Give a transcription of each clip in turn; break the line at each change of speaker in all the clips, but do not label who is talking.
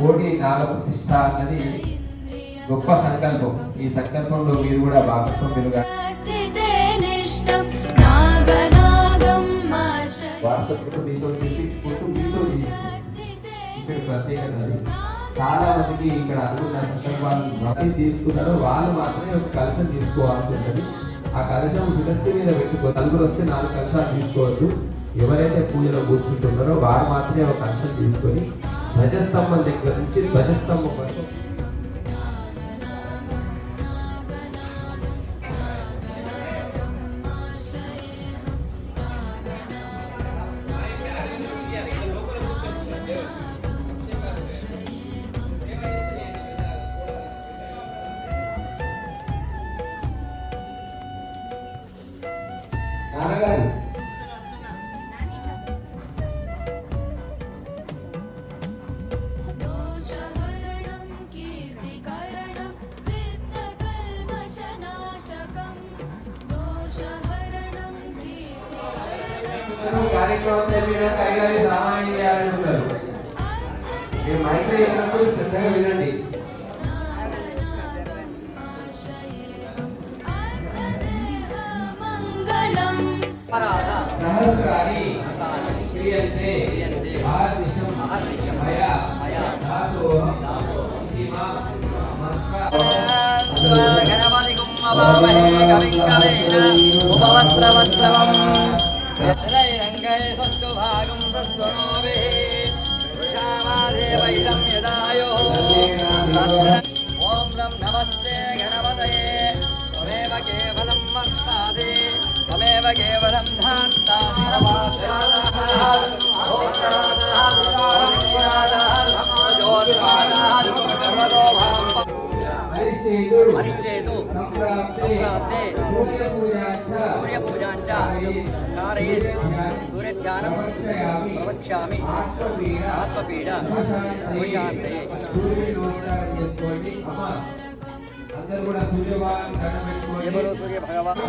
కోటి నాగప్రతిష్ఠ అన్నది గొప్ప సంకల్పం. ఈ సంకల్పంలో మీరు కూడా భాగస్వాములుగా వారసత్వం మీతో తీసుకుంటూ మీతో ఇక్కడ ప్రత్యేకత. చాలా మందికి ఇక్కడ అనుకున్న సంకల్పాలు భక్తి తీసుకున్నారో వాళ్ళు మాత్రమే ఒక కలశం తీసుకోవాల్సి ఉంటుంది. ఆ కలశం శిరస్సు మీద పెట్టుకో. నలుగురు వస్తే 4 కలశాలు తీసుకోవద్దు. ఎవరైతే పూజలో కూర్చుంటున్నారో వారు మాత్రమే ఒక కలశం తీసుకొని ధ్వజస్తంభం దగ్గర నుంచి ధ్వజస్తంభం వరకు నాన్నగారు మైత్రి అయినప్పుడు శ్రద్ధగా వినండి. సహస్రాని క్రియన్తే ఆర్దిశం మయా దాసోహం ఇమా
గణపతి కుమ్మవామహే కవిం కవేన ఉపవస్త్రవస్త్రవం రంగై సత్తుభాగం సత్వనోభిః వృషామాదేవై సంయదాయో ఓం రం నమస్తే గణపతయే త్వమేవ కేవలం మస్తాసి త్వమేవ కేవలం ధాత్తాసి అరిష్టేతు సంప్రాప్తే సూర్యపూజాంచ కారయేత్ సూర్యధ్యానం ప్రవక్ష్యామి ఆత్మపీడ ఉపశాంతే. ఎవరు సూర్య భగవాన్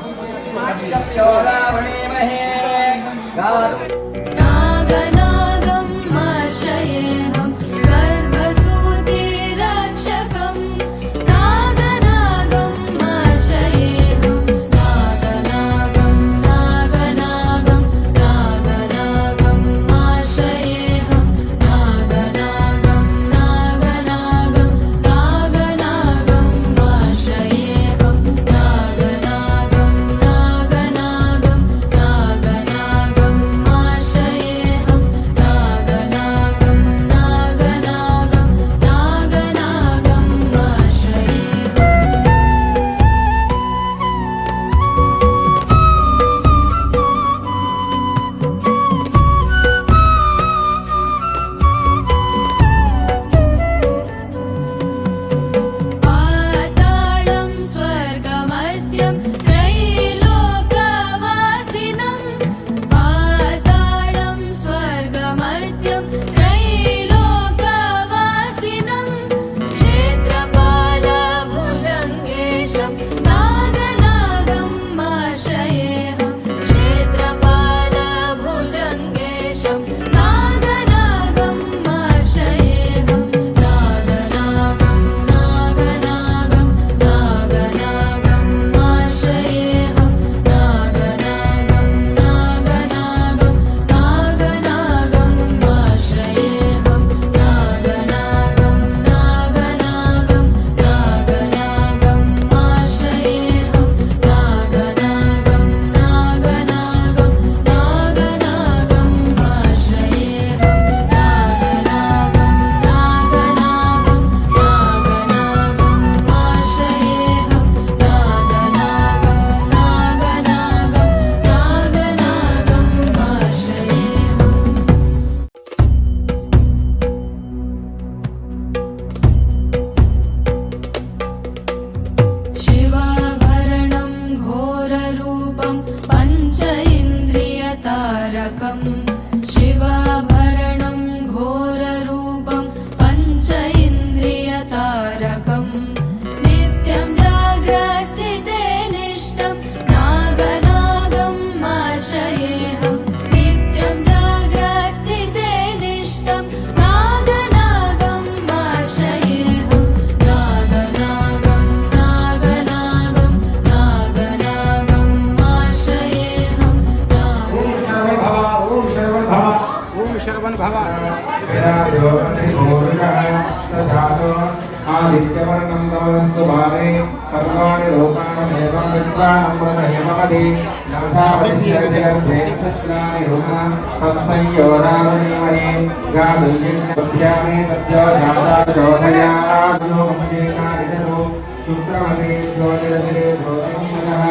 आदित्यवर्णं तमस्तु भावे सर्वाणि लोकानमेवं विद्वानमृतहेमपदे नवशापतिश्चर्यगर्भे सत्राणि रुमा तत्संयोदावनीमये गादुल्यभ्यामे सत्यो जाताचोदयाद्योमशेकारिजनो शुक्रमते ज्योतिरतिरे ज्योतिर्मयः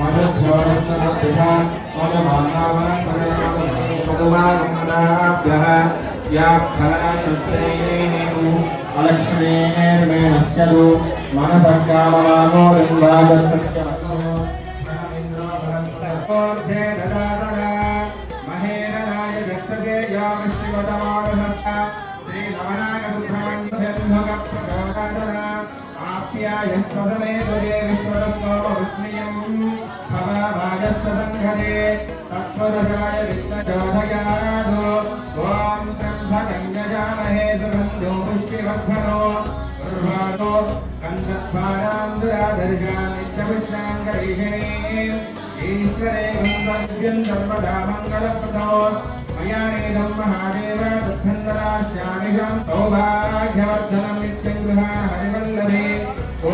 मधुज्योतिस्तमभ्यः मधुमानमनः याक्षरशस्त्रेणु अलक्ष्मीर्मेणश्चतु मनसकामवानो लिङ्गादसत्यमतो महेरनाय व्यक्तते यामशिवतमानसत्ता श्रीनवनागसुब्रह्मण्यसन्भगप्रचोदना आप्यायस्वसमे तुजे विश्वरस्वविस्मयम् भवभागस्तसङ्घरे तत्त्वदशाय वित्तचोदयादो ॐ ब्रह्मगङ्गजामहे सुगन्धो पुष्टिवर्धनो दुर्वादो गन्धद्वारान्दुरादर्शानित्यपुष्टाङ्गरीषणे ईश्वरे गन्धव्यं सर्वदा मङ्गलप्रदो मया नेदं महादेव तत्खन्दराश्यामिषं सौभाग्यवर्धनं नित्यं गृहाण हरिवल्लभे ॐ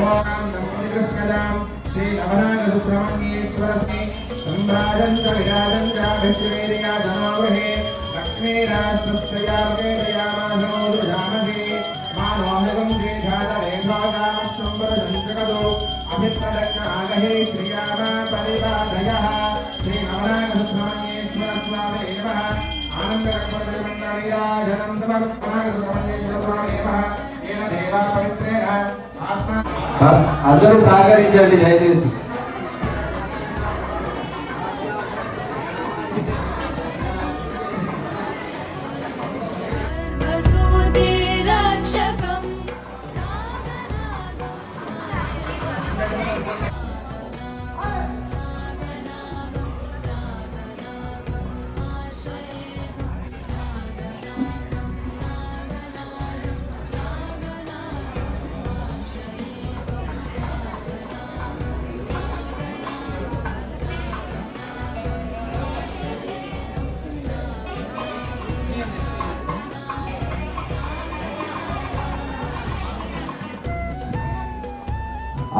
नमो कृष्णदां श्रीनवनागसुब्रह्मण्येश्वरस्मै सम्भ्राजन्त विराजन्त विश्वेर्याजनोवहे लक्ष्मीरास्तस्यामकेतयामासोदुजामहे मानोहगं श्रीघातरेखागामस्संवरदन्तकदो अभिप्रदक्षागहे श्रियामा परिवादयः श्रीनवनागसुब्रह्मण्येश्वरस्वामे नमः आनन्दकर्मजन्मण्डलीराजनं समर्पणागसुब्रह्मण्येश्वरस्वामे नमः येन देवा पवित्रेण आत्मा
అందరూ సహకరించండి దయచేసి.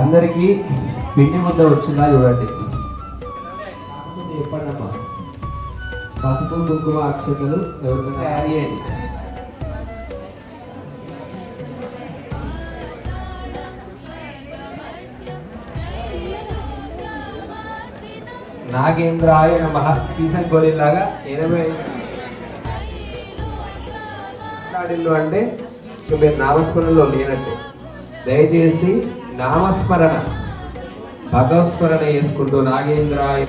అందరికీ పిండి ముద్ద వచ్చిందా చూడండి. చెప్పండమ్మా. పసుపు కుంకుమ అక్షతలు ఎవరికైనా తయారు చేయండి. నాగేంద్రాయ నమః. సీజన్ గోళీలాగా 80 అంటే మీరు నామస్మరణలో లేనట్టే. దయచేసి నామస్మరణ భగవస్మరణ చేసుకుంటూ నాగేంద్రాయ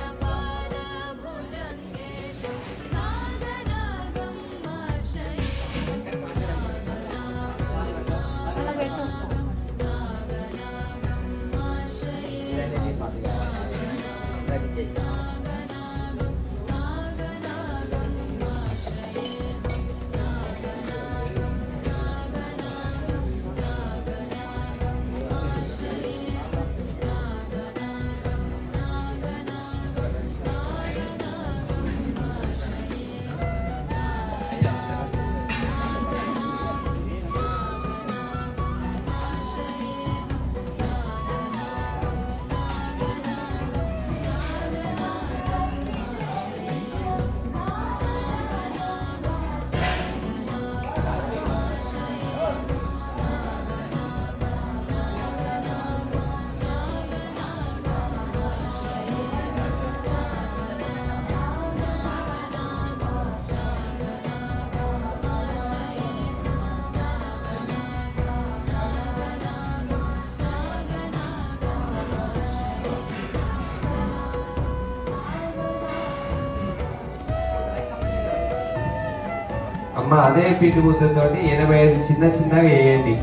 అమ్మ అదే పిండి ముద్దతో 85 చిన్న చిన్నగా వేయండి.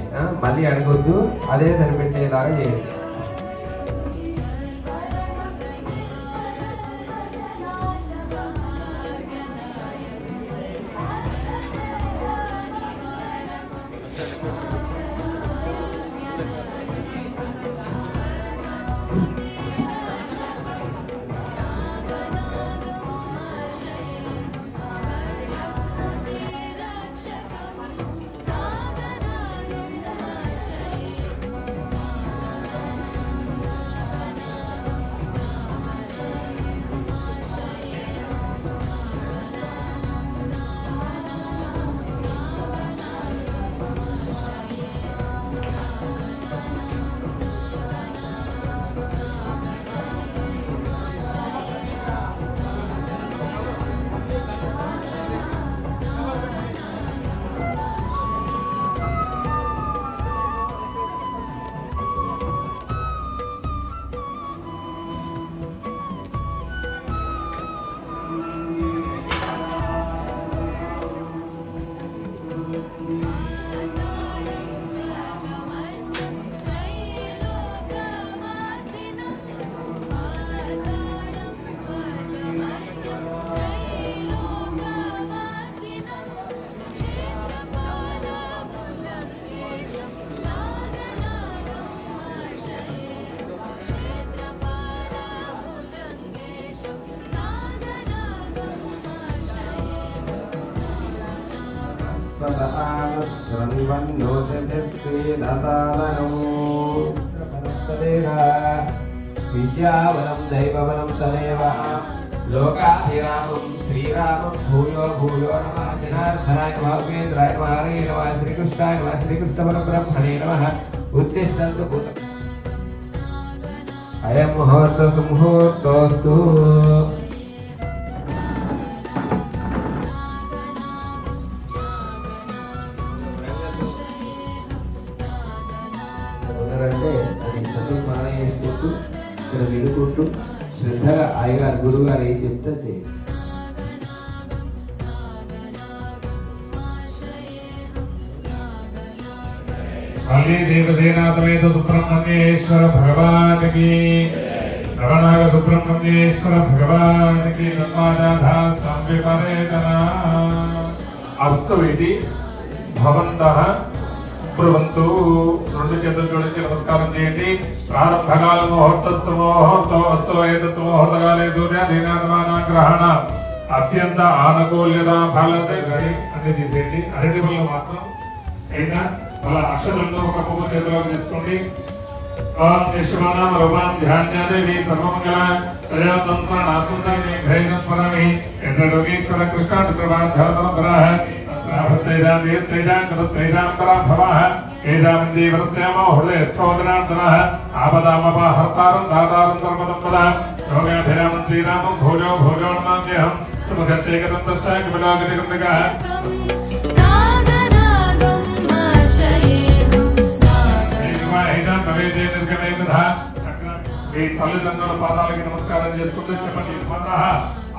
మళ్ళీ అడగొద్దు, అదే సరిపెట్టేలాగా చేయండి. విద్యావనం దైవవనం తదేవ లోకాభిరామం శ్రీరామం భూయో భూయో నమః జనార్దనాయ నమః ఉపేంద్రాయ నమః హరే నమః శ్రీకృష్ణాయ నమః శ్రీకృష్ణ పరబ్రహ్మణే నమః ఉత్తిష్టంతు భూత అయం ముహూర్త సుముహూర్తోస్తు. అంటే అది సతీస్మరణ చేసుకుంటూ ఇక్కడ వినుకుంటూ శ్రద్ధగా అయ్యగారు గురువు గారు ఏం చెప్తే చేయండి.
దేవసేనాథమేత సుబ్రహ్మణ్యేశ్వర భగవాన్ కి నవనాగ సుబ్రహ్మణ్యేశ్వర భగవాన్ కి అస్తు ఇది భవంతః బ్రువంతు. రెండు చేతులు జోడించి నమస్కారం చేయండి. ప్రారంభకాల ముహూర్తస్సు ముహూర్తో అస్తు ఏతస్సు ముహూర్తకాలే సూర్యాధీనాగమనాగ్రహణ అత్యంత ఆనుకూల్యత ఫలతే గడి అన్ని తీసేయండి. అరటి వల్ల మాత్రం అయినా అలా అక్షరంలో ఒక పువ్వు చేతిలోకి తీసుకోండి. నిశ్చమానం రూపాం ధ్యాన్యాదేవి సర్వమంగళ ప్రజాతంత్ర నాస్మంతాన్ని భైరం స్మరామి ఇంద్రలోకేశ్వర కృష్ణాంధ్రబాధరతరః త్రైజాం దేవత్రైజాం కరస్త్రైజాం పరాభవః ఏజాం దేవరస్యామో హృదయ స్తోత్రాంతరః ఆపదామపహర్తారం దాతారం ధర్మదం పద యోగాభిరామం శ్రీరామం భోజో భోజో నమామ్యహం సుముఖస్యేకదంతస్య కపిలాగతికందకః మీ తల్లిదండ్రుల పాదాలకి నమస్కారం చేసుకుంటూ చెప్పండి.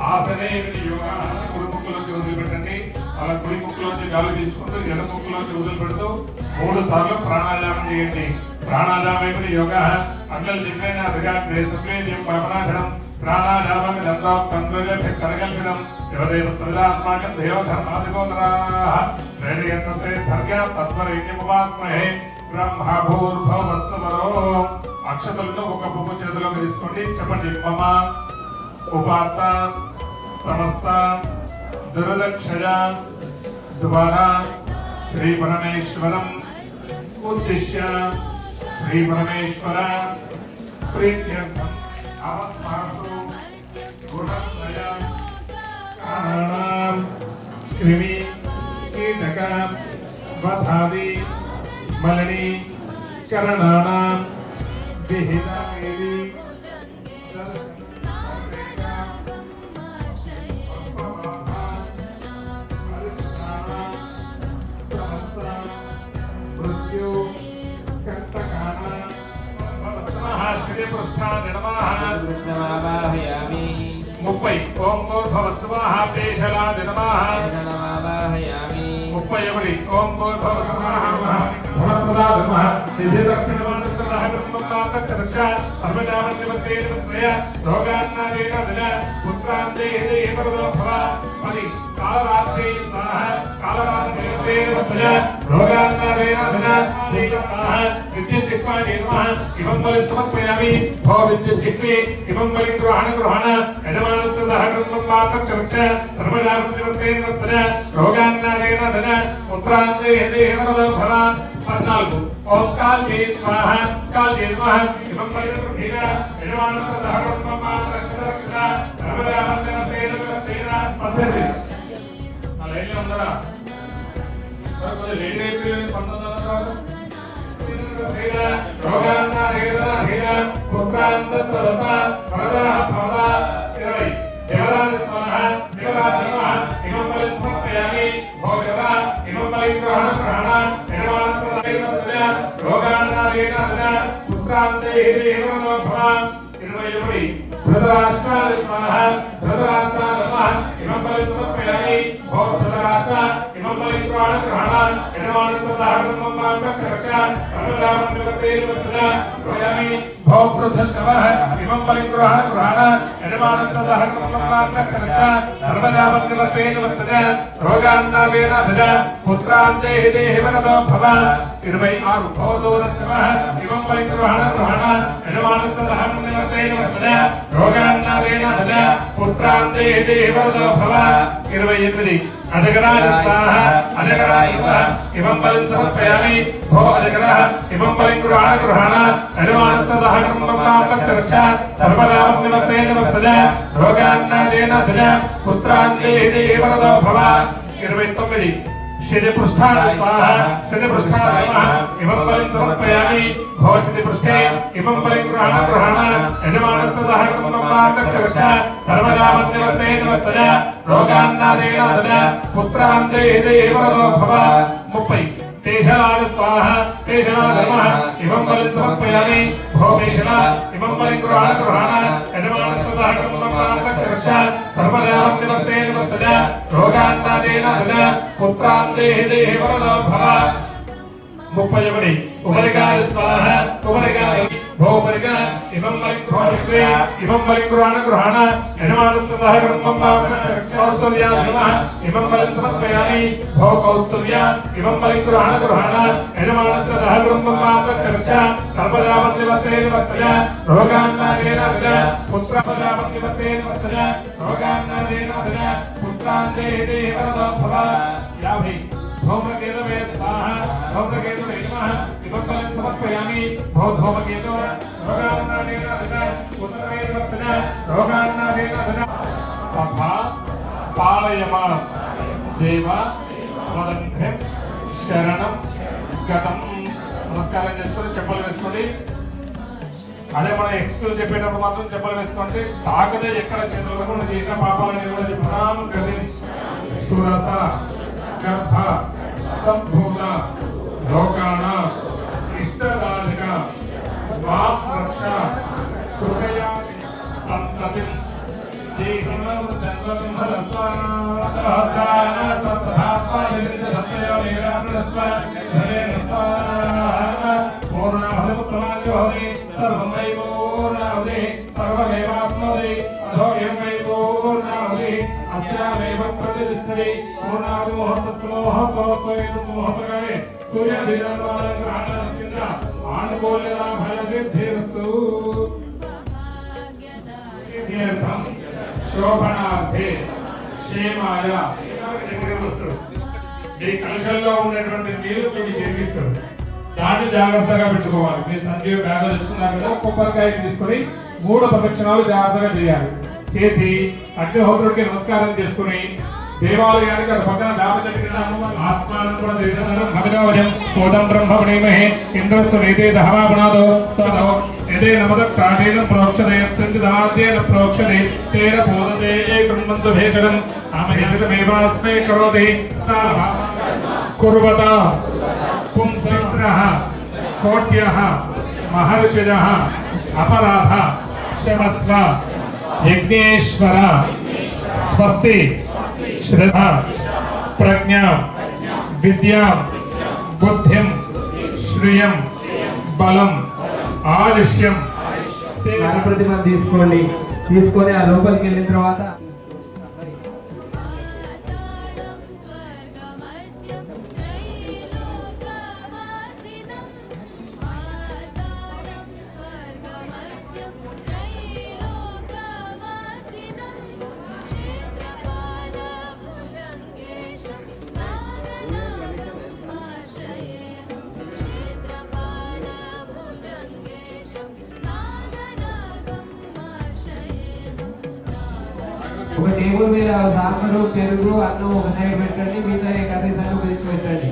ఆసనే యోగా కుడి ముక్కులోకి వదిలిపెట్టండి. అలా కుడి ముక్కులోంచి గాలి తీసుకుంటూ ఎడ ముక్కులోకి వదిలిపెడుతూ 3 సార్లు ప్రాణాయామం చేయండి. ప్రాణాయామం యోగా అంగల్ దిగ్గైన శుక్లేజం పవనాశనం ప్రాణాయామం దంతాంతర్య కనకల్పితం ఎవరైనా సదాత్మాకం దేవధర్మాధిగోత్తరాః ప్రేరయంతే సర్గ్యా తత్వరేణ్యముపాస్మహే బ్రహ్మభూర్భవత్సమరో. అక్షతలను ఒక పువ్వు చేతిలోకి తీసుకోండి. చెప్పండి. మమ ఉపాత్త సమస్త దురదక్షయ ద్వారా శ్రీ పరమేశ్వరం ఉద్దిశ్య శ్రీ పరమేశ్వర ప్రీత్యర్థం అవస్మరతు గుణత్రయ కారణాం క్రిమి కీటక వధాది మలిని కరణానాం విహితామేవి
కృష్ణమావాహయామి
30 ఓం భూర్భువస్సువః పేషలాది నమః 31 ఓం భూర్భువస్సువః భవత్ప్రదాద నమః నిధిదక్షిణమానస్తరః కృష్ణమాకక్షరక్ష సర్వజామన్యవత్తేన విత్రయ రోగాన్నాదేన విన పుత్రాందేహే పరదో భవ 10 కాలరాత్రి సహ కాలరాత్రేన విత్రయ రోగాన్నాదేన విన దేవతః విద్యుచ్చిక్వాయ నమః ఇవం బలి సమర్పయామి భో విద్యుచ్చిక్వి ఇవం బలి గ్రహణ యజమానస్తరః కృష్ణమాకక్షరక్ష సర్వజామన్యవత్తేన విత్రయ రోగాన్నాదేన విన పుత్రాందేహే పరదో భవ 14 ఓం కాళీ స్వాహ కాళీ నమః ఇవం బలి యజమానస్తరః కృష్ణమాకక్షరక్ష సర్వజామన్యవత్తేన విత్రయ 18 ఆ లైన్లో ఉందరా మరి లేట్ అయిపోయింది 19 రోగాన్న హేర హేర పుత్రాంత తరత పరద పరద 20 దేవరాజ స్వాహ దేవరాజ నమః ఇమం బలి సమర్పయామి భోగవ ఇమం బలి గ్రహణ యజమానస్తరః రోగాన్న హేర హేర పుత్రాంత హేర భవ 21 ధృతరాష్ట్రాయ స్వాహ ధృతరాష్ట్రాయ నమః ఇమం బలి సమర్పయామి భోగ ధృతరాష్ట్ర ఇమం బలి గ్రహణ యజమానస్తరః కక్షరక్ష సర్వజామన్యవత్తేన విత్రయ రోయామి భోగృధశ్రవః ఇమం బలి గ్రహణ యజమానస్తరః కక్షరక్ష సర్వజామన్యవత్తేన విత్రయ రోగాన్నావేన భజ పుత్రాంతే వరదో భవ 26 భోదోరశ్రవః ఇమం బలి గ్రహణ యజమానస్తరః కక్షరక్ష రోగాన్నావేన భజ పుత్రాంతే వరదో భవ 28 అజగరాయ స్వాహ అజగరాయ ఇమం బలిం సమర్పయామి భో అజగరః ఇమం బలిం గృహాణ యజమానస్య సహకర్మకామచర్ష సర్వలాభం నివర్తేన వర్తజ రోగాన్నాదేన ధజ పుత్రాంతే దేవరదో భవ 29 శని పృష్ఠాన స్వాహ శని పృష్ఠాన నమః ఇమం బలిం సమర్పయామి భో శని పృష్ఠే ఇమం బలిం గృహాణ యజమానస్య సహకర్మకామచర్ష సర్వలాభం నివర్తేన వర్తజ రోగాన్నాదేన ధజ పుత్రాంతే దేవరదో భవ 30 तेषलाद स्वाहा तेषलाद नमः इमं बलिं समर्पयामि भो मेषला इमं बलिं गृहाण यजमानस्वतः कर्मकामचर्ष सर्वदेवं निवर्तेन वर्तज रोगान्नादेन धज पुत्रान्ते देवरदो भव 31 उपरिगाय स्वाहा उपरिगाय भो उपरिगा इमं बलिं गृहाण यजमानस्वतः कर्मकामचर्ष कौस्तुभ्या नमः इमं बलिं समर्पयामि भो कौस्तुभ्या इमं बलिं गृहाण यजमानस्वतः कर्मकामचर्ष सर्वदेवं निवर्तेन वर्तज रोगान्नादेन धज पुत्रान्ते वर्तज रोगान्नादेन धज पुत्रान्ते देवरदो भव 50 धूमकेतवे स्वाहा धूमकेतवे नमः इमं बलिं समर्पयामि भो धूमकेतो रोगान्नादेन धज पुत्रमेव वर्तज रोगान्नादेन धज तथा पालयमान देव वदन्ते శరణం గతం నమస్కారం చేసుకొని చెప్పలు వేసుకోండి. అదే మన ఎక్స్క్యూజ్ చెప్పేటప్పుడు మాత్రం చెప్పలు వేసుకోండి. తాకదే ఎక్కడ చేతులకు మనం చేసిన పాపాలని కూడా చెప్తున్నాం. గది సురస గర్భ సంభూత లోకాన ఇష్టరాజక మాం రక్ష కృపయా సంతతి దేహినం సంగంధరస్వాన తత్రాత్మా యదిత సత్యయ వేరామృతస్వ ధరేణ స్వాహ పూర్ణభవత్వమాది భవతి సర్వం వై పూర్ణావతి సర్వమేవాప్నోతి అథో యం వై పూర్ణావతి అస్యామేవ ప్రతిష్టతి పూర్ణావతి మోహత్వమోహపరమే సూర్యాధిరామాలంగ్రహణస్య ఆనుకూల్యలాభయసిద్ధిరస్తు తీర్థం శోభనార్థే క్షేమాయ మీ కలశంలో ఉన్నటువంటి నీరు మీకు చేపిస్తారు. దాన్ని జాగ్రత్తగా పెట్టుకోవాలి. మీరు సంజీవ బ్యాగ్ తెచ్చుకున్నారు కదా, కొబ్బరికాయ తీసుకొని 3 ప్రదక్షిణాలు జాగ్రత్తగా చేయాలి. చేసి అగ్నిహోత్రుడికి నమస్కారం చేసుకుని దేవాలయానికి పక్కన దాపచెట్టు ఆత్మానం కూడా భగవజం కోటం బ్రహ్మణీమహే ఇంద్రస్వ నేతే దహవాపునాదో సదో యదే నమద ప్రాణేన ప్రోక్షతే సంచిదాద్యేన ప్రోక్షతే తేన బోధతే కృణ్వంతు భేషణం ఆమయామితమేవాస్మే కరోతి కుర్వత పుంసః కోట్యః మహర్షయః అపరాధ క్షమస్వ యజ్ఞేశ్వర స్వస్తి శ్రద్ధ ప్రజ్ఞా విద్యా బుద్ధిం శ్రియం బలం ఆయుష్యం
ప్రతిమ తీసుకోండి. తీసుకొని ఆ లోపలికి వెళ్ళిన తర్వాత ఒక టేబుల్ మీద సాంబారు పెరుగు అన్నం ఒక సైడ్ పెట్టండి. మిగతా కర్రీస్ అన్ని గురించి పెట్టండి.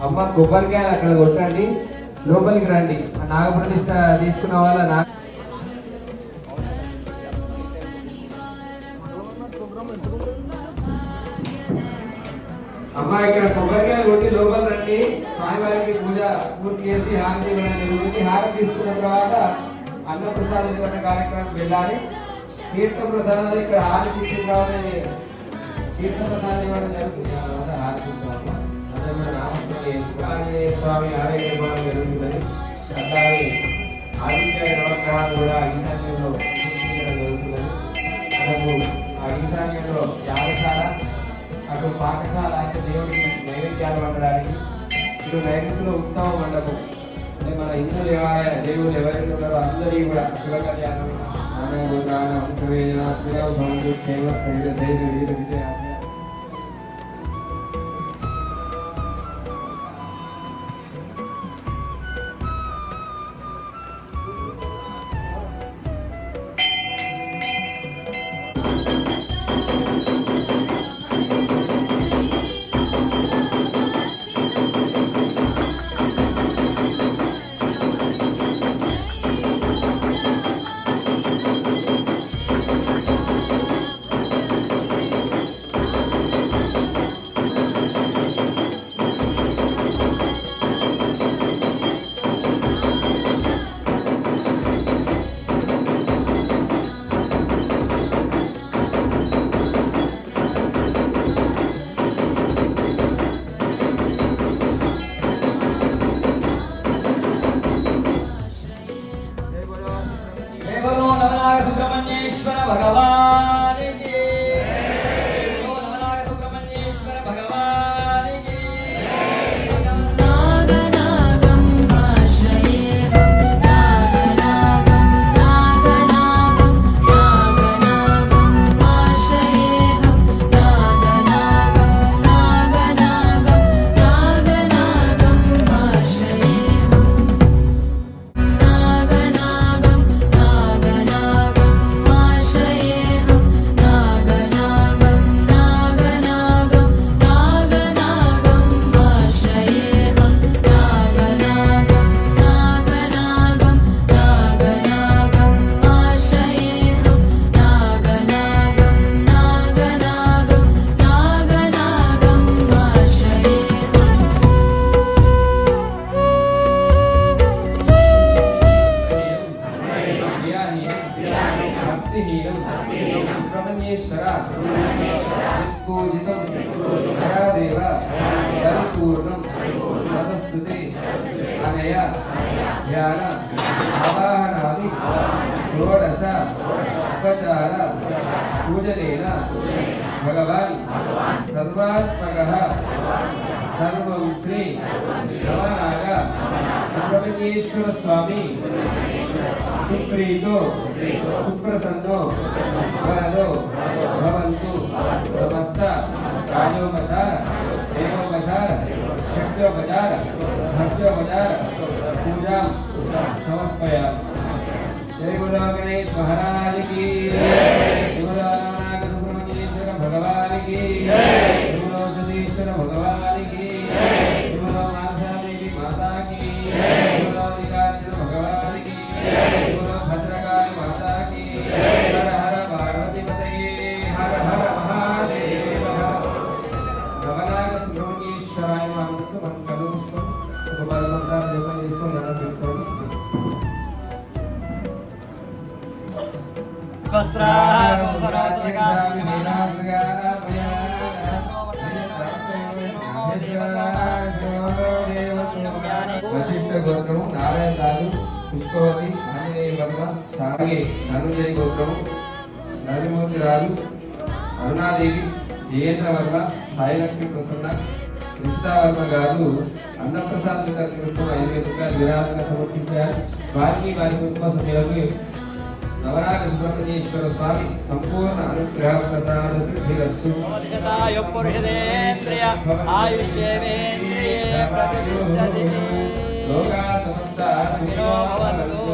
అమ్మ కొబ్బరికాయలు అక్కడ కొట్టండి, లోపలికి రండి. ఆ నాగప్రతిష్ఠ తీసుకున్న వాళ్ళ అమ్మ ఇక్కడ కొబ్బరికాయలు కొట్టి లోపల రండి. స్వామివారికి పూజ పూర్తి చేసి హారతి ఇవ్వడం జరుగుతుంది. హారతి తీసుకున్న తర్వాత అన్న ప్రసాదం ఇవ్వడం కార్యక్రమం వెళ్ళాలి. తీర్థ ప్రసాదాలు ఇక్కడ హారతి తీసుకుని రావాలని తీర్థ ప్రసాదం ఇవ్వడం జరుగుతుంది. ఆ తర్వాత హారతి ఇస్తాము. అదే మన ఆంజనేయ స్వామి ఆరోగ్య నిర్మాణం జరుగుతున్నది. అట్లాగే ఆదిత్య నవగ్రహాలు కూడా ఈశాన్యంలో సూచించడం జరుగుతున్నది. మనకు ఆ ఈశాన్యంలో యాగశాల, అటు పాఠశాల అంటే దేవుడికి నైవేద్యాలు వండడానికి, ఇటు నైవేద్యంలో ఉత్సవ మండపం అంటే మన హిందూ దేవాలయ దేవుడు ఎవరైతే ఉన్నారో అందరికీ కూడా శివ కళ్యాణం
సుబ్రహ్మణ్యేశ్వర భగవానికి నవనాగ సుబ్రహ్మణ్యేశ్వర భగవానికి
నాగనాగం ఆశ్రయేహం నాగనాగం నాగనాగం నాగనాగం ఆశ్రయేహం నాగనాగం నాగనాగం నాగనాగం ఆశ్రయేహం నాగనాగం నాగనాగం ఆశ్రయేహం నాగనాగం నాగనాగం నాగనాగం ఆశ్రయేహం నాగనాగం నాగనాగం నాగనాగం ఆశ్రయేహం నాగనాగం నాగనాగం నాగనాగం ఆశ్రయేహం
భక్తిహీనం సుబ్రహ్మణ్యేశ్వర పూజితం దయాదేవ పరిపూర్ణం సదస్తుతే అనయ ధ్యాన ఆవాహనాది షోడశ ఉపచార పూజనేన భగవాన్ సర్వాత్మకః సర్వం శ్రీ నవనాగ సుబ్రహ్మణ్యేశ్వర స్వామి సుప్రీతో సుప్రసన్నో వరదో భవంతు సమస్త రాజోపచార దేవోపచార శక్త్యోపచార భక్త్యోపచార పూజాం సమర్పయామి. జయ గురు గణేష్ మహారాజ్ కి జయ, గురు నాగ సుబ్రహ్మణ్యేశ్వర భగవాన్ కి జయ, గురు సతీశ్వర భగవాన్ కి జయ, గురు మాతాదేవి మాతా కి జయ, గురు మల్లికార్జున భగవాన్ కి జయ, గురు భద్రకాళి మాతా కి జయ. హర హర పార్వతీ పతయే, హర హర మహాదేవ. నవనాగ సుబ్రహ్మణ్యేశ్వరాయ నమః. మనం కలుపుకొని ఒక 10 మంత్రాలు జపం చేసుకొని దండం పెట్టుకోండి. వశిష్ఠ గోత్రము నారాయణ రాజు పుష్పవతి ఆంజనేయ వర్మ సాగే ధనుంజయ గోత్రము నరసింహమూర్తి రాజు అరుణాదేవి జయేంద్ర వర్మ సాయిలక్ష్మి ప్రసన్న కృష్ణావర్మ గారు అన్నప్రసాద్ నిమిత్తం 5,000 రూపాయలు విరాళంగా సమర్పించారు. వారికి వారి కుటుంబ సభ్యులకు నవనాగ సుబ్రహ్మణ్యేశ్వర స్వామి సంపూర్ణ అనుగ్రహ ప్రసాద సిద్ధిరస్తు.
పురుషదేంద్రియ ఆయుష్యేంద్రియే ప్రతిష్టతి
లోకా సమస్త
భవంతు.